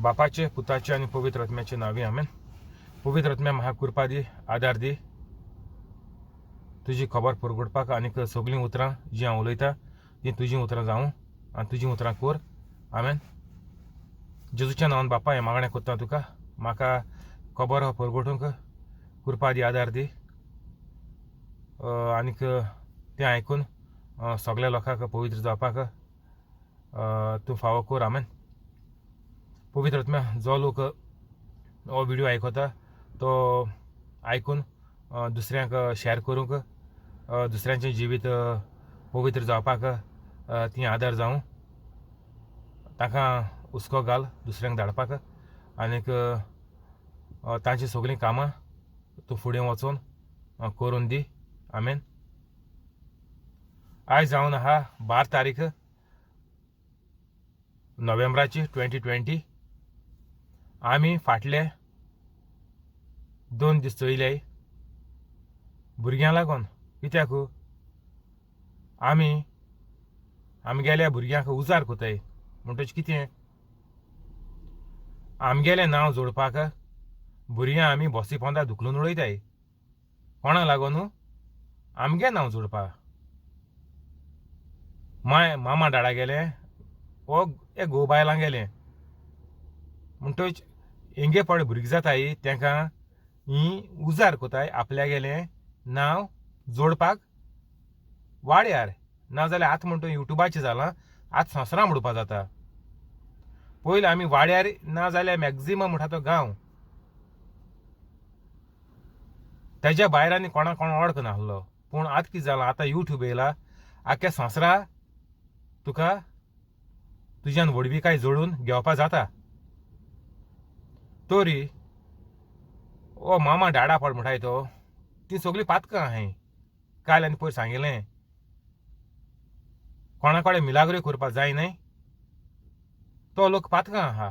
बापाचे, पुताचे आणि पवित्र आत्म्याचे नावे आमेन. पवित्र आत्म्या म्हाका कृपा दी, आदार दी. तुजी खबर परगडपाक आनी सगळीं उतरां जी हांव उलयतां ती तुजीं उतरां जावं आनी तुजीं उतरां कर. आमेन. जेजूच्या नांवान बापा हें मागणें कोत्ता तुका. म्हाका खबर हो परगटूंक कृपा दी, आदार दी. आनीक तें आयकून सगळ्या लोकांक पवित्र जावपाक तूं फावो कर. आमेन. पवित्र आत्म्या जो लोक हो व्हिडिओ आयकता तो आयकून दुसऱ्यांक शेअर करूंक, दुसऱ्यांचें जिवीत पवित्र जावपाक ती आदार जावं. ताका हुस्को घाल दुसऱ्यांक धाडपाक आनीक तांची सगळीं कामां तूं फुडें वचून करून दी. आमेन. आयज जावन आहा 12 तारीख नोव्हेंबराची 2020. आमी फाटले 2 दीस चोयले भुरग्यां लागून. कित्याक आमगेल्या भुरग्यांक उजार कोताय म्हणटच कितें आमगेलें नांव जोडपाक भुरग्यां आमी बॉसी पोंदा धुकलून उडयताय. कोणाक लागून? आमगे नांव जोडपाक. मामा डाडा गेलें वो एक घोव बायलां गेलें म्हणटच हेंगे पड भुरगीं जाताय तांकां ही उजार कोताय आपल्या गेलें नांव जोडपाक वाड्यार. नाजाल्यार आतां म्हणटा युट्यूबाचेर जालां, आतां संवसारां म्हणपाक जाता. पयलीं आमी वाड्यार नाजाल्यार मॅक्झिमम म्हणटा तो गांव, तेज्या भायर आनी कोणाक कोण वळख नासलो. पूण आतां कितें जालां, आतां युट्यूब येयला, आख्या संवसारा तुका तुज्यान व्हडवी जोडून घेवपा जाता. तोरी ओ मामा डाडा पड म्हणटाय तो ती सगळीं पातकां आहाय. काल आनी पयर सांगिल्लें कोणा कडेन मिलाग्रो करपाक जाय न्हय, तो लोक पातकां आहा.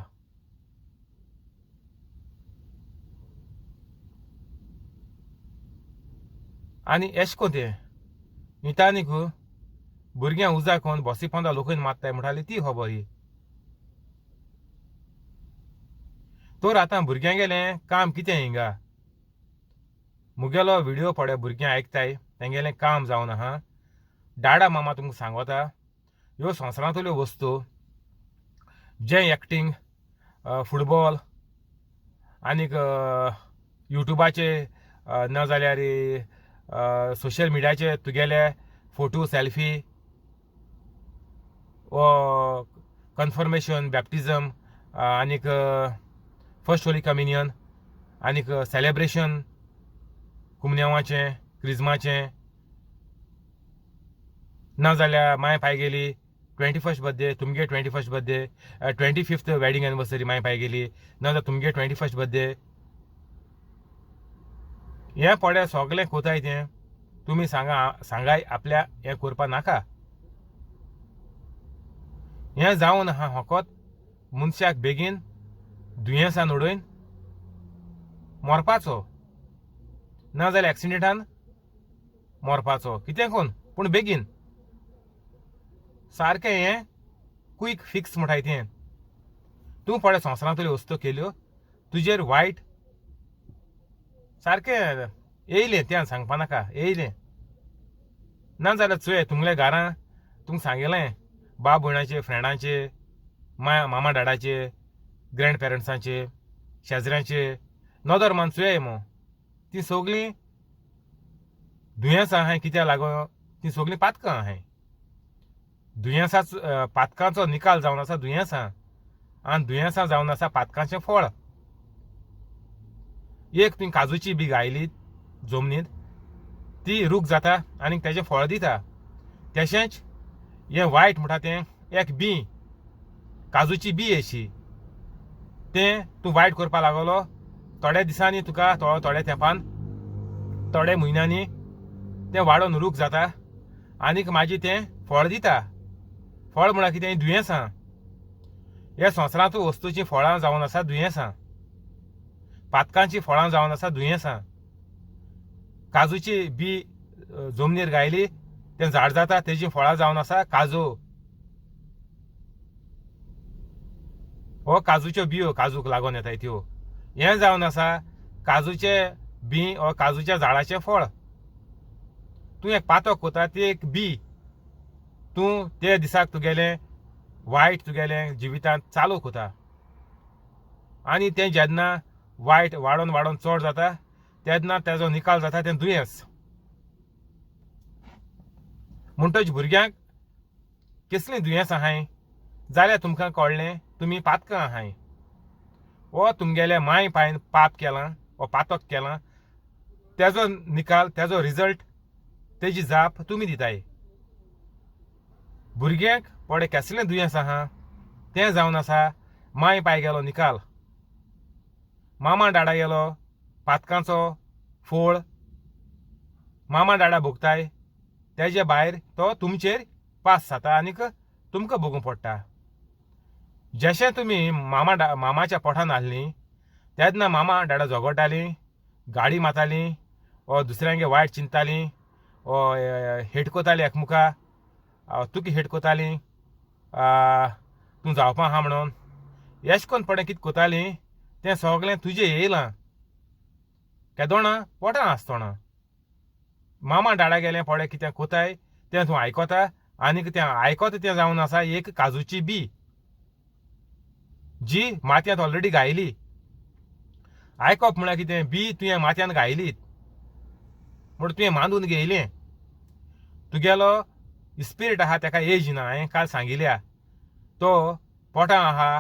आनी एश कोन तें नितानीक भुरग्यां उजार कोन्न बॉसी पोंदा लोकून मारताय म्हणटाली ती खबर ही. तर आतां भुरग्यां गेलें काम कितें हिंगा. मुगेलो व्हिडिओ पळय भुरग्यां आयकताय तेंगेलें काम जावन आहा. डाडा मामा तुमकां सांगता ह्यो संवसारांतल्यो वस्तू जे एक्टींग, फुटबॉल आनीक युट्यूबाचे नाजाल्यार सोशल मिडियाचेर तुगेले फोटो सेल्फी व कन्फर्मेशन, बॅप्टिजम आनीक फर्स्ट होली कम्युनियन आनीक सेलेब्रेशन कुमन्यावाचें, क्रिजमाचें, नाजाल्यार माय पाय गेली 21st बर्थडे, तुमगे 21st birthday, 25th wedding anniversary माय पाय गेली, नाजाल्यार तुमगे 21st बर्थडे. हें पडे सगळें कोताय तें तुमी सांगाय आपल्या हें करपा नाका. हें जावन आहा फकत मनशाक बेगीन दुयेंसान उडोवन मरपाचो नाजाल्यार एक्सिडेंटान मरपाचो. कितें कोन्न पूण बेगीन सारकें हें क्विक फिक्स म्हणटाय तें. तूं पळय संवसारांतल्यो वस्तू केल्यो तुजेर वायट सारकें येयलें तें सांगपा नाका. येयलें नाजाल्यार चोय तुमगेल्या घरां तुमकां सांगिल्लें बाब भयणाचे, फ्रेंडांचे, मामा डाडाचे, ग्रँड पेरंट्सांचे, शेजऱ्यांचे नदर मान चोय मो ती सगळीं दुयेंसां आहाय. कित्याक लागून ती सगळीं पातकां आहाय. दुयेंसां पातकांचो निकाल जावन आसा दुयेंसां, आनी दुयेंसां जावन आसा पातकांचें फळ. एक तुवें काजूची बी गायली जमनींत ती रूख जाता आनी तेजें फळ दिता. तशेंच हें वायट म्हणटा तें एक बी, काजूची बी अशी तें तूं वायट करपा लागलो थोड्या दिसांनी तुका थोड्या तेंपान थोड्या म्हयन्यांनी तें वाडोवन रूख जाता आनीक मागीर तें फळ दिता. फळ म्हळ्यार कितें दुयेंसां. ह्या संवसारांत वस्तूचीं फळां जावन आसा दुयेंसां. पातकांची फळां जावन आसा दुयेंसां. काजूची बी जमनीर गायली तें झाड जाता तेजी फळां जावन आसा काजू. हो काजूच्यो बियो काजूक लागून येताय त्यो हें जावन आसा काजूचे बी हो काजूच्या झाडाचें फळ तूं एक पातोक कोता ती एक बी तूं ते दिसाक तुगेलें वायट तुगेलें जिवितांत चालू कोता आनी तें जेन्ना वायट वाडोन वाडोन चड जाता तेन्ना तेजो निकाल जाता तें दुयेंस म्हणटच भुरग्यांक कसलीं दुयेंस आहाय जाल्यार तुमकां कळ्ळें तुमी पातकां आहाय वो तुमगेले माय पायन पाप केलां वो पातक केलां तेजो निकाल तेजो रिजल्ट तेजी जाप तुमी दिताय भुरग्यांक पडे कसलें दुयेंस आहा तें जावन आसा माय पाय गेलो निकाल मामा डाडा गेलो पातकांचो फोळ मामा डाडा भोगताय तेजे भायर तो तुमचेर पास जाता आनीक तुमकां भोगूंक पडटा जशें तुमी मामाच्या पोठान आहलीं तेन्ना मामा डाडा झगडटालीं गाडी मारतालीं वो दुसऱ्यांगे वायट चिंततालीं वो हेट कोतालीं एकमुका तुका हेट कोतालीं तूं जावपा आहा म्हणून एश कोन्न पडें कितें कोतालीं तें सगळें तुजें येयलां केदोणा पोटान आसतना मामा डाडा गेलें पडें कितें कोताय तें तूं आयकोता आनीक तें आयकोता तें जावन आसा एक काजूची बी जी मातयेंत ऑलरेडी घायली आयकप म्हळ्यार कितें बी तुवें मातयेंत घायलीत म्हूण तुवें मांडून घेयलें तुगेलो स्पिरीट आहा तेका एज ना हांवें काल सांगिल्ल्या तो पोटां आहा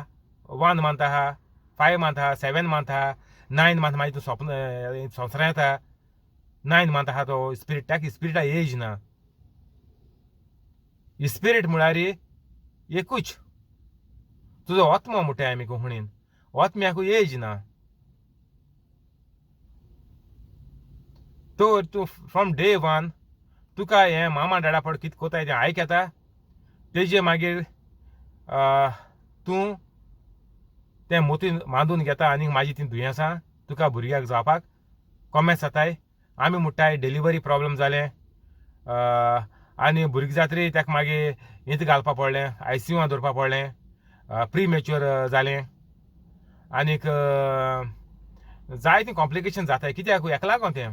1 मंथ आहा 5 मंथ आहा 7 मंथ आहा 9 मंथ मागीर तूं संवसारा येता 9 मंथ आहा तो स्पिरीट ताका स्पिरिटा एज ना स्पिरीट म्हळ्यार एकूच तुजो आत्मो म्हणटाय आमी कोंकणीन आत्म्याकूय एज ना तर तूं फ्रॉम डे 1 तुका हें मामा डाडा पड कितें कोताय तें आयक येता तेजे मागीर तूं तें मोतीन बांदून घेता आनी म्हाजी तीं दुयेंसां तुका भुरग्याक जावपाक कोमेस जाताय आमी म्हणटाय डिलिव्हरी प्रॉब्लेम जालें आनी भुरगें जातरी ताका मागीर हिंत घालपा पडलें ICU दवरपा पडलें प्री मॅच्युअर जालें आनीक जायतीं कॉम्प्लिकेशन जाताय कित्याक हेका लागोन तें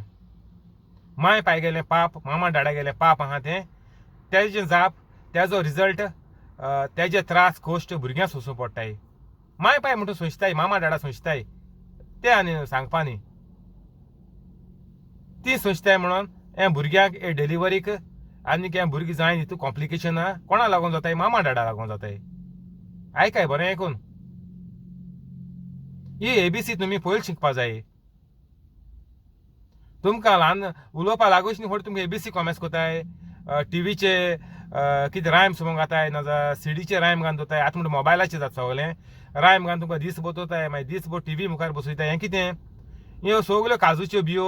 माय पाय गेलें पाप मामा डाडा गेलें पाप आहा तें तेजें जाप तेजो रिजल्ट तेजे त्रास कोश्ट भुरग्यांक सोंसूं पडटाय माय पाय म्हणटा सोंसताय मामा डाडा सोंसताय तें आनी सांगपा न्ही ती सोंसताय म्हणून हें भुरग्याक हे डिलिव्हरीक आनीक हें भुरगीं जायन हितू कॉम्प्लिकेशनां कोणा लागून जाताय मामा डाडा लागून जाताय आयकाय बरें आयकून ही ABC तुमी पयलीं शिकपा जाय तुमकां ल्हान उलोवपा लागूच न्ही तुमकां ABC कॉमेस कोताय टीव्हीचे कितें रायम्स म्हणून घाताय नाजाल्यार सीडीचे रायम घालून दवरताय आतां म्हणटा मोबायलाचेर जाता सगळें रायम घालून तुमकां दीस बसोवताय मागीर दीस भर टीव्ही मुखार बसयताय हें कितें ह्यो सगल्यो काजूच्यो बियो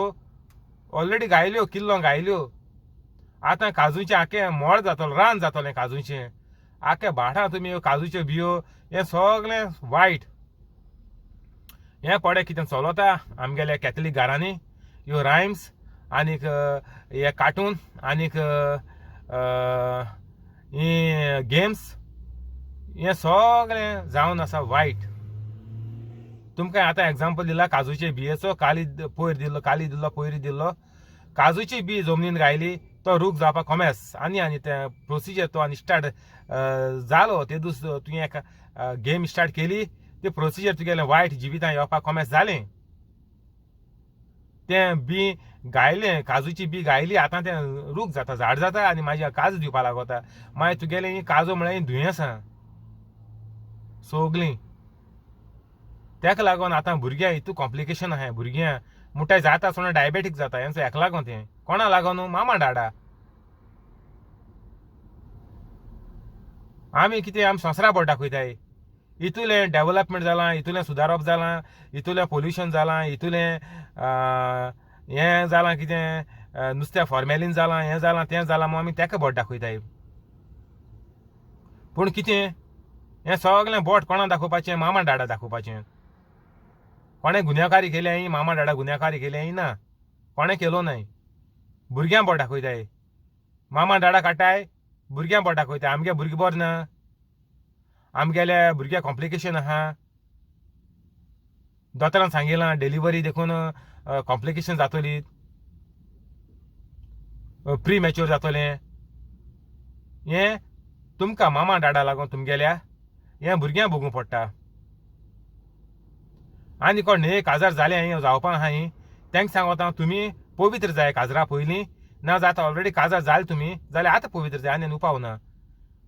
ऑलरेडी घायल्यो किल्लो घायल्यो आतां काजूचें आखें मोड जातलें रान जातलें काजूचें आख्या भाटां तुमी ह्यो काजूच्यो बियो हें सगळें वायट हें पडे कितें चलता आमगेल्या कॅथलीक घरांनी ह्यो रायम्स आनीक हे कार्टून आनीक ही गेम्स हें सगळें जावन आसा वायट तुमकां आतां एग्जाम्पल दिला काजूचे बियेचो काली दिल्लो पयरी दिल्लो काजूची बी जमनीन घायली तो रूख जावपाक कोमेस आनी तें प्रोसिजर तो आनी स्टार्ट जालो ते दीस तुवें एक गेम स्टार्ट केली ती प्रोसिजर तुगेलें वायट जिवितां येवपाक कोमेस जालें तें बी घायलें काजूची बी घायली आतां तें रूख जाता झाड जाता आनी मागीर काजू दिवपा लागता मागीर तुगेलें ही काजू म्हळ्यार ही दुयेंसां सगलीं तेका लागून आतां भुरग्यां हितू कॉम्प्लिकेशन आहाय भुरग्यां म्हणटाय जाता सोडून डायबेटीक जाता हेंचो हेका लागून तें कोणा लागून मामा डाडा आमी कितें आमी संवसारा बोट दाखयताय इतुलें डेव्हलपमेंट जालां इतुलें सुदारप जालां इतुलें पोल्युशन जालां इतुलें हें जालां कितें नुस्तें फॉर्मेलीन जालां हें जालां तें जालां म्हूण आमी तेका बोट दाखयताय पूण कितें हें सगळें बोट कोणा दाखोवपाचें मामा डाडा दाखोवपाचें कोणें गुन्यांवकारी केली मामा डाडा गुन्यांवकारी केली ना कोणें केलो न्हय भुरग्यां बोट दाखयताय मामा डाडा काडटाय भुरग्यां बोट दाखयताय आमगे भुरगीं बरें ना आमगेल्या भुरग्यां कॉम्प्लिकेशन आहा दोतोरान सांगिलां डिलिव्हरी देखून कॉम्प्लिकेशन जातली, प्री मॅच्युअर जातलें. हें तुमकां मामा डाडा लागून तुमगेल्या हें भुरग्यां भोगूं पडटा. आनी कोण न्हय काजार जालें जावपा आहाय तांकां सांगता तुमी पवित्र जाय काजरा पयलीं, ना जाता ऑलरेडी काजार जालें तुमी जाल्यार आतां पवित्र जाय आनी उपाव ना.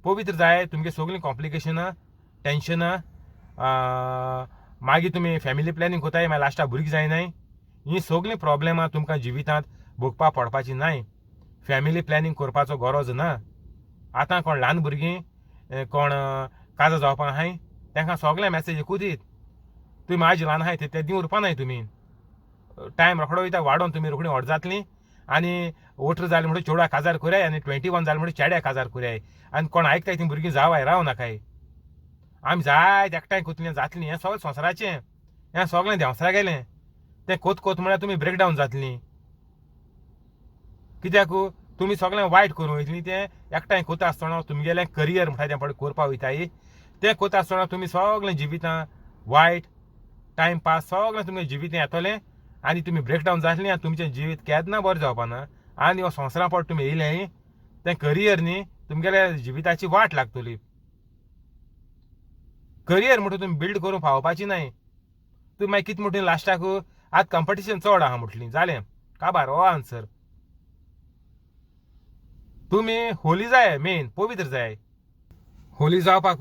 पवित्र जाय. तुमगे सगळीं कॉम्प्लिकेशनां टेन्शनां मागीर तुमी फॅमिली प्लॅनिंग कोताय मागीर लास्टाक भुरगीं जायनाय. हीं सगळीं प्रॉब्लेमां तुमकां जिवितांत भोगपा पडपाची नाय. फॅमिली प्लॅनिंग करपाचो गरज ना. आतां कोण ल्हान भुरगीं कोण काजार जावपा आहाय तांकां सगळें मॅसेज एकूच दीत, तुमी म्हाजी ल्हान आहाय ते दिवन उरपानाय. तुमी टायम रोखडो वयता वाडोवन तुमी रोखडीं व्हड जातलीं आनी 18 जालें म्हणून चेडवा काजार कोराय आनी 21 जालें म्हणून चेड्या काजार कोराय. आनी कोण आयकताय तीं भुरगीं जावाय राव नाकाय. आमी जायत एकठांय कोतलीं जातलीं. हें सगळें संवसाराचें, हें सगळें देंवसरा गेलें. तें कोत म्हळ्यार तुमी ब्रेकडावन जातलीं. कित्याक तुमी सगळें वायट करूं वयतलीं. तें एकठांय कोता आसतना तुमगेलें करियर म्हणटा तें पळय करपा वयताय तें कोता आसतना तुमी सगळें जिवितां वायट टायमपास सगळें तुमगे जिवीत येतलें आनी तुमी ब्रेकडावन जातलीं आनी तुमचें जिवीत केन्ना बरें जावपा ना. आनी हो संवसारा पड तुमी येयलें तें करियर न्ही तुमगेल्या जिविताची वाट लागतली. करियर म्हणटा तुमी बिल्ड करून फावपाची नाय. तुमी मागीर कितें म्हणटा लास्टाक आतां कॉम्पिटिशन चड आहा म्हटलीं जालें काबार हो आन्सर. तुमी होली जाय, मेन पवित्र जाय. होली जावपाक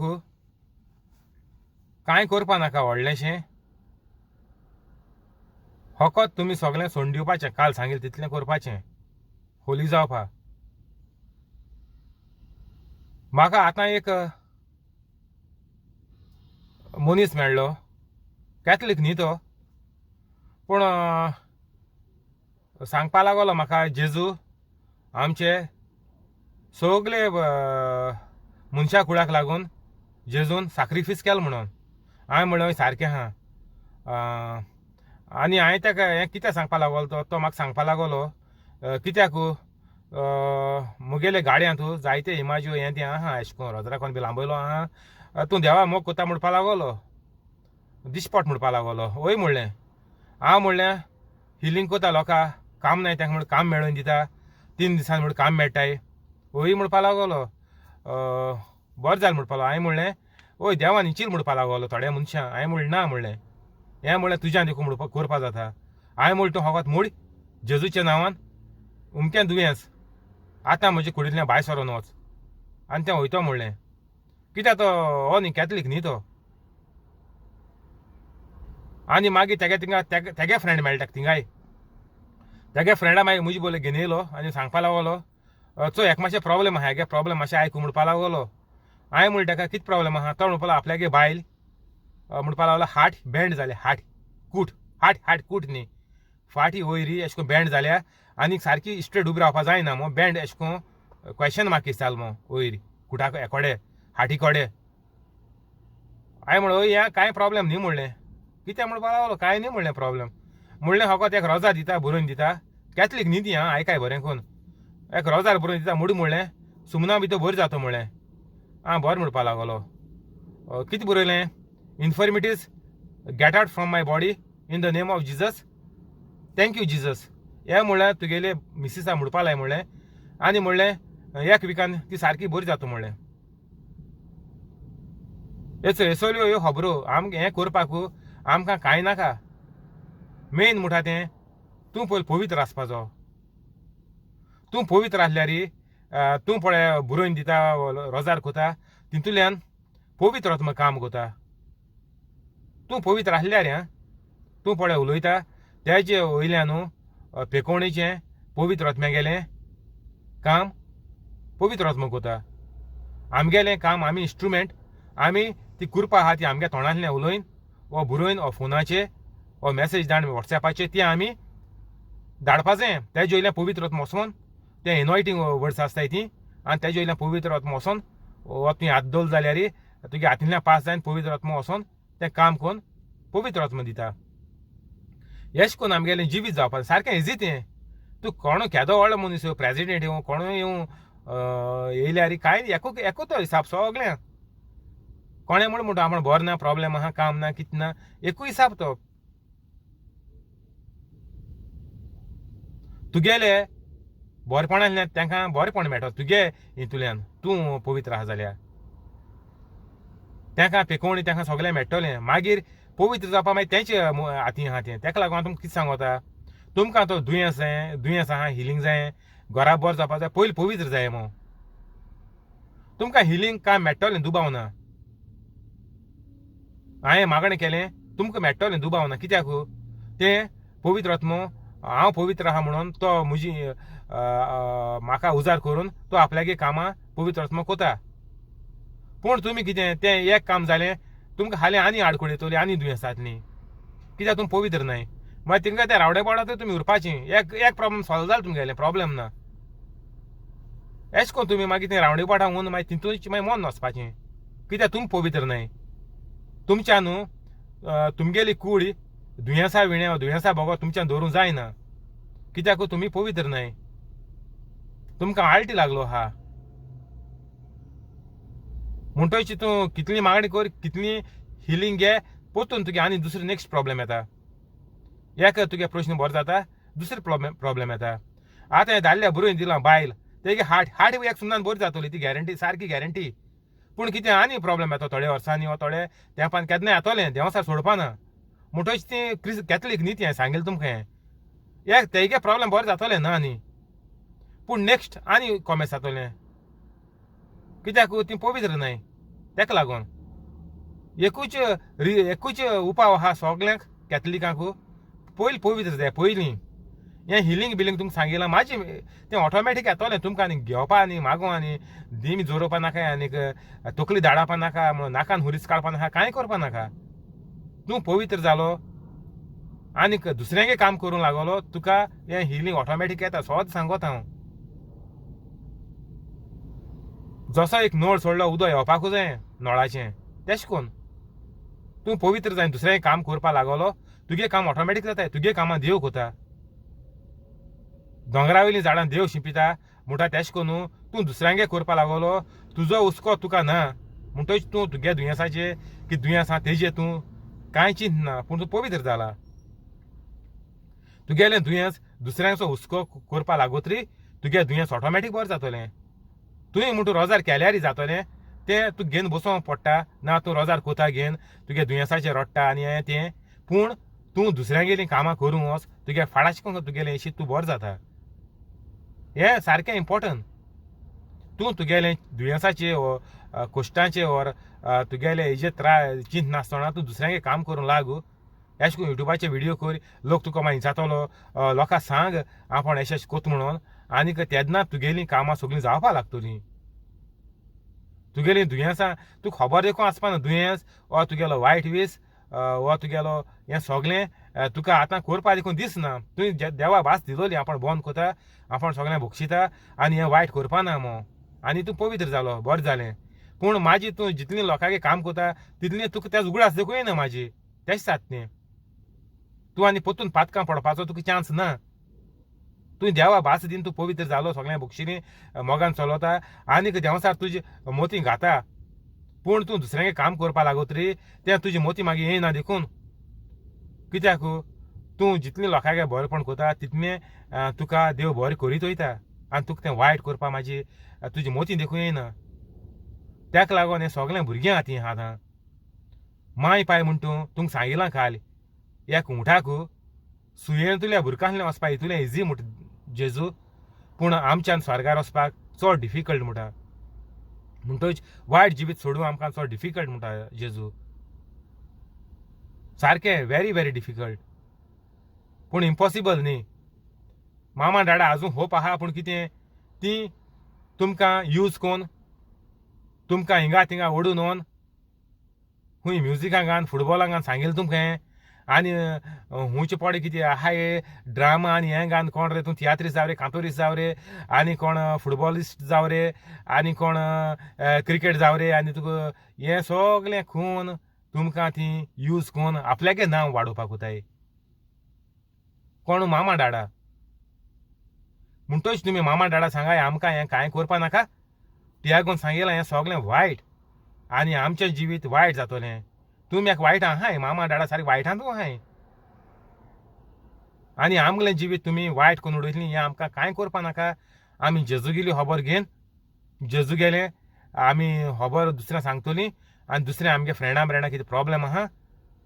कांय करपा नाका व्हडलेंशें. फकत तुमी सगळें सोडून दिवपाचें. काल सांगिल्लें तितलें करपाचें होली जावपाक. म्हाका आतां एक मनीस मेळ्ळो, कॅथलीक न्ही तो, पूण सांगपा लागलो म्हाका जेजू आमचे सगळे मनशा कुळाक लागून जेजून सॅक्रिफीस केलो म्हणून. हांवें म्हणलें सारकें आहा. आनी हांवें ताका हें कितें सांगपा लागलो तो म्हाका सांगपा लागलो कित्याक मुगेले गाडयांत जायते इमाज्यो हें तें आहा अशें करून रोजराकोन बी लांबयलो आहा. तूं देवा मोग कोता म्हणपा लागलो, दिश्पट म्हणपा लागलो. वय म्हणलें. हांव म्हणलें हिलींग कोता लोकांक काम नाय तांकां म्हण काम मेळोवन दिता. 3 दिसांनी म्हण काम मेळटाय. वय म्हणपा लागलो. बरें जालें म्हणपा लागलो. हांवें म्हणलें वय देवान इचील म्हणपा लागलो थोड्या मनशां. हांवें म्हणलें ना म्हणलें हें म्हणलें तुज्यान देखून म्हणपा करपा जाता. हांवें म्हणलें तूं फकत मोड जेजूच्या नांवान उमकें दुयेंस आतां म्हजे कुडींतल्यान भायर सरोन वच आनी तें वयतो म्हणलें. कित्याक तो हो न्ही कॅथलीक न्ही तो. आनी मागीर तेगे फ्रेंड मेळटा थिंगाय. तेगे फ्रेंडा मागीर म्हजी बोले घेवन येयलो आनी सांगपा लागलो चो एक मातशें प्रॉब्लेम आहा हेगे प्रॉब्लेम मातशें आयकूं म्हणपा लागलो. हांवें म्हणलें ताका कितें प्रॉब्लेम आहा. तो म्हणपा लागलो आपल्यागे बायल म्हणपा लागलो हार्ट बँड जालें. हार्ट कूट न्ही फाटी वयरी अशें करून बँड जाल्या आनी सारकी स्ट्रेट उबी रावपा जायना मो बँड अशें करून क्वेश्चन मार्क दिसतालो मो वयरी कुटाक कोडे हाटी कोडे. हांवें म्हणलें हें कांय प्रॉब्लेम न्ही म्हणलें. कितें म्हणपा लागलो कांय न्ही म्हणलें प्रॉब्लेम. म्हणलें फकत एक रोजार दिता बरोवन दिता. कॅथलीक न्ही ती आं आयकाय बरें करून. एक रोजार बरोवन दिता मुड म्हणलें सुमना भितर बरी जाता म्हणलें. आं बरें म्हणपा लागलो. कितें बरयलें infirmities get out from my body in the name of Jesus. Thank you Jesus. हें म्हणल्यार तुगेले मिसीसा म्हणपा लाय म्हणलें. आनी म्हणलें एक विकान ती सारकी बरी जाता म्हणलें. हे सगल्यो ह्यो खबरो आमकां हें करपाक आमकां कांय नाका. मेन म्हणटा तें तूं पयलीं पवित्र आसपाचो. तूं पवित्र आसल्यार तूं पळय बरोवन दिता रोजार कोता तितूंतल्यान पवित्र आत्मा काम कोता. तूं पवित्र आसल्यार तूं पळय उलयता तेजे वयल्यान पेकोवणेचें पवित्र आत्म्यागेलें काम पवित्र आत्मा कोता. आमगेलें काम आमी इंस्ट्रुमेंट आमी ती कुरपा आहा ती आमगे तोंडांतल्यान उलोवन वो बरोवन वो फोनाचेर वो मॅसेज धाड वॉट्सॅपाचेर ती आमी धाडपा जाय. तेजे वयल्यान पवित्र आत्मा वचोन तें एनॉयटींग वर्ड्स आसताय ती आनी तेजे वयल्यान पवित्र आत्मा वचोन वो तुवें हात दवरलो जाल्यार तुगे हातींतल्यान पास जायन पवित्र आत्मा वचोन तें काम करून पवित्र आत्मा दिता. अशें करून आमगेलें जिवीत जावपाक सारकें इजी तें. तूं कोण केदो व्हडलो मनीस येवं प्रेजिडेंट येवं कोण येवं येयल्यार कांय एकूच तो हिसाब सगळ्यांक. कोणें म्हूण म्हणटा आपूण बरो ना प्रॉब्लेम आहा काम ना कितें ना एकूय हिसाब तो. तुगेले बरेपणांतल्यान तांकां बरेपण मेळटा तुगे हितूंतल्यान तूं पवित्र आहा जाल्यार तांकां पेकोवणी तांकां सगळें मेळटलें मागीर पवित्र जावपा मागीर तेंचे हातीं आहा तें ताका लागून हांव तुमकां कितें सांगता तुमकां तो दुयेंस आहा हिलींग जाय घरा बरें जावपा जाय पयलीं पवित्र जाय मो तुमकां हिलींग काय मेळटलें दुबाव ना हांवें मागणें केलें तुमकां मेळटलें दुबाव ना कित्याक तें पवित्र आत्मो हांव पवित्र आहा म्हणून तो म्हजी म्हाका उजार करून तो आपल्यागे कामां पवित्र आत्मो कोता पूण तुमी कितें तें एक काम जालें तुमकां हालीं आनी आडखळ येतली आनी दुयेंस जातलीं कित्याक तुमी पवित्र न्हय मागीर तिंका त्या रावड्या पाडात तुमी उरपाचीं एक प्रॉब्लेम सॉल्व जालें तुमगेलें प्रॉब्लेम ना एश कोन्न तुमी मागीर तें रावंडे पाडा उरून मागीर तितूंच मागीर मन वचपाचें कित्याक तुमी पवित्र न्हय तुमच्या न्हू तुमगेली कूड दुयेंसा विणे दुयेंसा बोगो तुमच्यान दवरूंक जायना कित्याक तुमी पवित्र न्हय तुमकां आल्टी लागलो आहा म्हणटच तूं कितली मागणी कर कितली हिलींग घे पोतून तुगे आनी दुसरी नेक्स्ट प्रॉब्लेम येता एक तुगे प्रश्न बरो जाता दुसरी प्रॉब्लेम येता आतां हें दादल्या बरोवन दिलां बायल तेगे हार्ट एक सुनान बरी जातली ती गॅरंटी सारकी गॅरंटी पूण कितें आनी प्रॉब्लेम येता थोड्या वर्सांनी वा थोड्या तेंपान केन्ना येतलें देवासार सोडपाना म्हणटच ती कॅथलीक न्ही ती सांगलें तुमकां एक तेगे प्रॉब्लेम बरें जातलें ना न्ही पूण नेक्स्ट आनी कॉमेस जातलें कित्याक ती पवित्र न्हय तेका लागून एकूच उपाव आहा सगल्यांक कॅथलिकांक पयलीं पवित्र जाय पयलीं हें हिलींग बिलींग तुमकां सांगिलां म्हाजी तें ऑटोमॅटीक येतलें तुमकां आनी घेवपा आनी मागो आनी दिमी जोरोवपा नाका आनीक तकली धाडपा नाका नाकान हुरीस काडपा नाका कांय करपा नाका तूं पवित्र जालो आनीक दुसऱ्यांगे काम करूंक लागलो तुका हें हिलींग ऑटोमॅटीक येता सोद सांगोत हांव जसो एक नळ सोडलो उदक येवपाकूच जाय नळाचें तेश कोन्न तूं पवित्र जावन दुसऱ्यांक काम करपा लागलो तुगे काम ऑटोमॅटीक जाता तुगे कामां देव कोता दोंगरा वयलीं झाडां देव शिंपिता म्हणटा तेश कोन्न तूं दुसऱ्यांगे करपा लागलो तुजो हुस्को तुका ना म्हणटच तूं तुगे दुयेंसाचे की दुयेंस आहा तेजेर तूं कांय चिंत ना पूण तूं पवित्र जाला तुगेलें दुयेंस दुसऱ्यांचो हुस्को करपा लागोतरी तुगे दुयेंस ऑटोमॅटीक बरें जातलें तुवें म्हणटू रोजार केल्यारय जातलें तें तूं घेवन बसोवंक पडटा ना तूं रोजार कोता घेवन तुगे दुयेंसाचेर रडटा आनी हें तें पूण तूं दुसऱ्यांगेलीं कामां करूंक वच तुगे फाडाचें तुगेलें अशें तूं बरो जाता हें सारकें इम्पॉर्टंट तूं तुगेलें दुयेंसाचें वो कोश्टांचें वर तुगेलें हेजेर चिंत नासतना तूं दुसऱ्यांगे काम करूंक लाग अशें करून युट्यूबाचे व्हिडियो कर लोक तुका मागीर जातलो लोकांक सांग आपण अशें कोत म्हणून आनीक तेन्ना तुगेलीं कामां सगळीं जावपा लागतलीं तुगेलीं दुयेंसां तुका खबर देखून आसपाना दुयेंस वा तुगेलो वायट वीस वा तुगेलो हें सगळें तुका आतां करपा देखून दिसना तुवें देवा भास दिलोली आपण बंद कोता आपण सगळें भोगशिता आनी हें वायट करपाना मो आनी तूं पवित्र जालो बरें जालें पूण म्हाजी तूं जितलीं लोकांगे काम कोता तितलीं तुका तें उगडास देखून येना म्हाजी तेच जातलें तूं आनी पोतून पातकां पडपाचो तुका चान्स ना तुवें देवा भास दिन तूं पवित्र जालो सगळें भोगशिलीं मोगान चलता आनीक देवासार तुजी मोती घाता पूण तूं दुसऱ्यांगे काम करपा लागोतरी तें तुजी मोती मागीर येना देखून कित्याक तूं जितलीं लोकांगे बरेंपण कोता तितलें तुका देव बरें करीत वयता आनी तुका तें वायट करपा म्हाजी तुजी मोती देखून येना तेका लागून हें सगळें भुरग्यां हातीं आहा माय पाय म्हण तूं तुमकां सांगिलां काल एक उंठाक सुयेन तुल्या भुरकांतल्यान वचपाक इतलें इजी म्हूण जेजू पूण आमच्यान स्वर्गार वचपाक चड डिफिकल्ट म्हणटा म्हणटच वायट जिवीत सोडूंक आमकां चड डिफिकल्ट म्हणटा जेजू सारकें व्हेरी व्हेरी डिफिकल्ट पूण इम्पॉसिबल न्ही मामा डाडा आजून होप आहा पूण कितें ती तुमकां यूज कोन्न तुमकां हिंगा थिंगा ओडून व्हरून खूंय म्युजिकाक घान फुटबॉलाक घान सांगिल्लें तुमकां हें आनी हुंयचे पडे कितें आहा हे ड्रामा आनी हें घान कोण रे तूं तियात्रीस्ट जाव रे कांतोरीस्ट जाव रे आनी कोण फुटबॉलिस्ट जाव रे आनी कोण क्रिकेट जाव रे आनी तुका हें सगलें खून तुमकां ती यूज कोन्न आपल्यागे नांव वाडोवपाक कोताय कोण मामा डाडा म्हणटच तुमी मामा डाडा सांगाय आमकां हें कांय करपा नाका तियागोन सांगिलां हें सगलें वायट आनी आमचें जिवीत वायट जातलें तुमी एक वायट आहाय मामा डाडा सारकें वायटांतूय आहाय आनी आमगेलें जिवीत तुमी वायट करून उडयतलीं हें आमकां कांय करपा नाका. आमी जेजू गेली खबर घेवन जेजू गेले आमी खबर दुसऱ्यांक सांगतलीं आनी दुसरें आमगे फ्रेंडां कितें प्रॉब्लेम आहा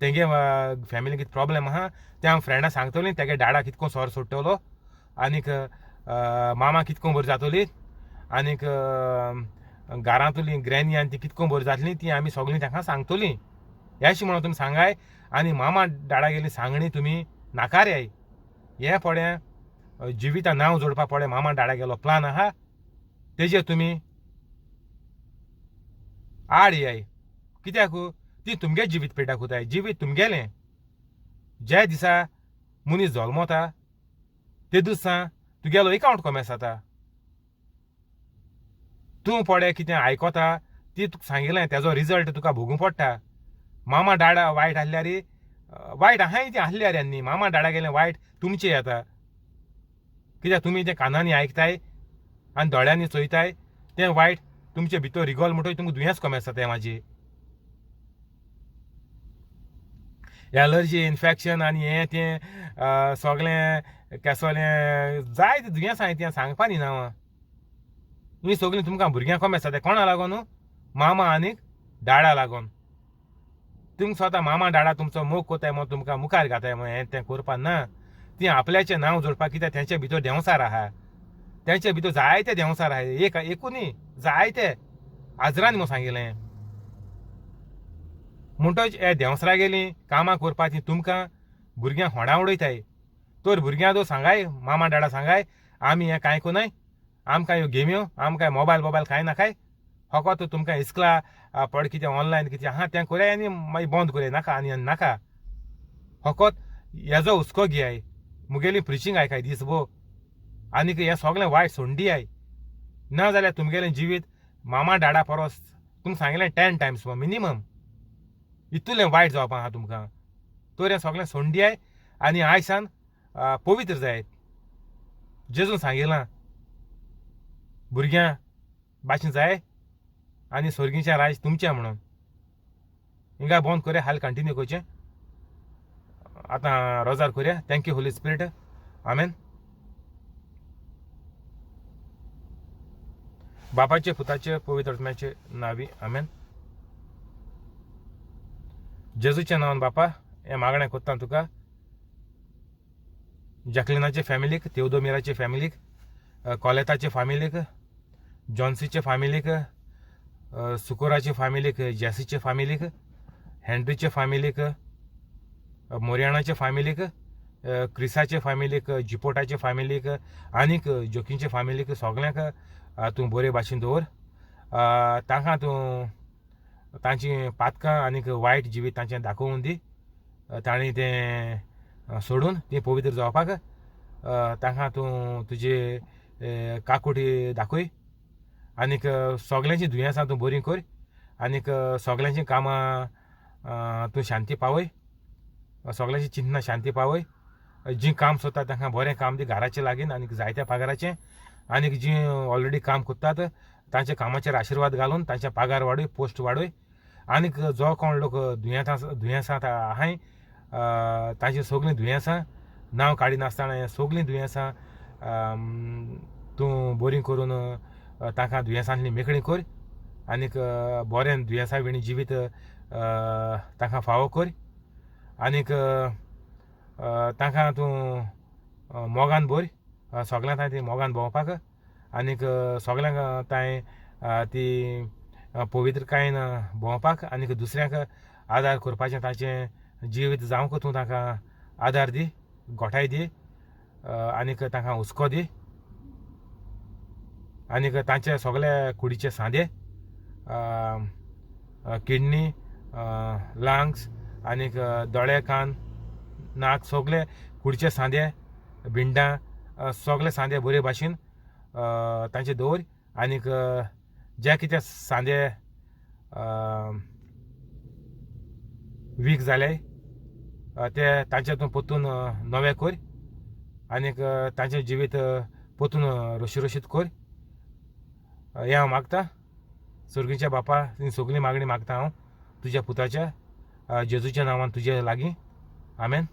तेंगे फॅमिलीन कितें प्रॉब्लेम आहा तें हांव फ्रेंडां सांगतलीं तेगे डाडा कितको सोर सोडटलो आनीक मामा कितको बरी जातली आनीक घरांतली ग्रॅनी आनी ती कितको बरी जातली ती आमी सगळीं तांकां सांगतलीं. अशें म्हणून तुमी सांगाय आनी मामा डाडा गेली सांगणी तुमी नाका रे. हें पळय जिवितां नांव जोडपा पळय मामा डाडा गेलो प्लान आहा तेजेर तुमी आड येयाय. कित्याक ती तुमगे जिवीत पेड्ड्याक कोताय. जिवीत तुमगेलें. जे दिसा मनीस जल्मता ते दिसा तुगेलो एकावंट कॉमेस जाता. तूं पळय कितें आयकोता ती तुका सांगिल्लें तेजो रिजल्ट तुका भोगूं पडटा. मामा डाडा वायट आसल्यार वायट आहाय तें आसल्यार न्ही मामा डाडा गेलें वायट तुमचें येता. कित्याक तुमी तें कानांनी आयकताय आनी दोळ्यांनी चोयताय तें वायट तुमचे भितर रिगोल म्हणटकीर तुमकां दुयेंस कमेस जाता म्हाजी. एलर्जी इन्फेक्शन आनी हें तें सगळें केसोलें जायते दुयेंसां तें सांगपा न्ही नांवां. ही सगळीं तुमकां भुरग्यांक कमेस जाता कोणा लागून मामा आनीक डाडा लागून. तुमकां स्वता मामा डाडा तुमचो मोग कोताय मग तुमकां मुखार घाताय मग हें तें करपा ना. ती आपल्याचें नांव जोडपाक कित्याक तेंचे भितर देंवसार आहा. तेंचे भितर जायते देंवसार आहा. एकूच न्ही जायते आजरान म्हणून सांगिल्लें. म्हणटच हे देंवसरा गेलीं कामां करपा ती तुमकां भुरग्यांक होंडा उडयताय. तर भुरग्यांक सांगाय मामा डाडा सांगाय आमी हें कांय कोनाय आमकां ह्यो गेम्यो आमकां मोबायल कांय नाकाय. फकत तुमकां इस्कला पड कितें ऑनलायन कितें आहा तें कोराय आनी मागीर बंद कोराय नाका आनी नाका. फकत हेजो हुस्को घेयाय. मुगेली प्रिचींग आयकाय दिसभर आनीक हें सगळें वायट सोडून दियाय. ना जाल्यार तुमगेलें जिवीत मामा डाडा परस तुमकां सांगिल्लें 10 टायम्स मिनिमम इतलें वायट जावपा आहा तुमकां. तर हें सगळें सोडून दियाय आनी आयज सान पवित्र जायत. जेजून सांगिलां भुरग्यां भाशेन जाय आनी स्वर्गीचें राज तुमचें म्हणून. हिंगा बंद करया हाल कंटिन्यू करचें. आतां रोजार करया. Thank you holy spirit. आमेन. बापाचे पुताचे पवित्र आत्म्याचे नावी आमेन. जेजूच्या नांवान बापा हें मागणें कोत्ता तुका. जॅकलिनाचे फॅमिलीक तेवदोमिराचे फॅमिलीक कॉलेताचे फॅमिलीक जॉन्सीचे फॅमिलीक सुकोराचे फॅमिलीक जॅसीचे फॅमिलीक हेनरीचे फॅमिलीक मोरियाणाचे फॅमिलीक क्रिसाचे फॅमिलीक जिपोटाचे फॅमिलीक आनीक जोकींचे फॅमिलीक सगळ्यांक तूं बरे भाशेन दवर. तांकां तूं तांची पातकां आनीक वायट जिवीत तांचें दाखोवन दी. तांणी तें सोडून ती पवित्र जावपाक तांकां तूं तुजे काकुटी दाखय आनीक सगळ्यांची दुयेंसां तूं बरीं कर आनीक सगळ्यांची कामां तूं शांती पावय. सगळ्यांची चिंतना शांती पावय. जीं काम सोदता तांकां बरें काम दी घराचें लागीं आनीक जायत्या पागाराचें. आनीक जीं ऑलरेडी काम कोत्तात तांच्या कामाचेर आशिर्वाद घालून तांचे पागार वाडय पोस्ट वाडय. आनीक जो कोण लोक दुयेंसांत आहाय तांची सगळीं दुयेंसां नांव काडी नासतना हें सगळीं दुयेंसां तूं बरीं करून तांकां दुयेंसांतली मेकळीं कर आनीक बरें दुयेंसां विणी जिवीत तांकां फावो कर आनीक तांकां तूं मोगान भर. सगळ्यांक तांय ती मोगान भोंवपाक आनीक सगळ्यांक तांय ती पवित्रकायेन भोंवपाक आनीक दुसऱ्यांक आदार करपाचें तांचें जिवीत जावंक तूं तांकां आदार दी गोठाय दी आनीक तांकां हुस्को दी आनीक तांचे सगळे कुडीचे सांदे किडनी लंग्स आनीक दोळे कान नाक सगळे कुडीचे सांदे भिंडां सगळे सांदे बरे भाशेन तांचे दवर आनीक जे कितें सांदे वीक जाले ते तांचे तूं परतून नवे कर आनीक तांचें जिवीत परतून रोशीत कर. हें हांव मागतां सर्गीच्या बापा ही सगळीं मागणी मागता हांव तुज्या पुताच्या जेजूच्या नांवान तुजे लागीं. आमेन.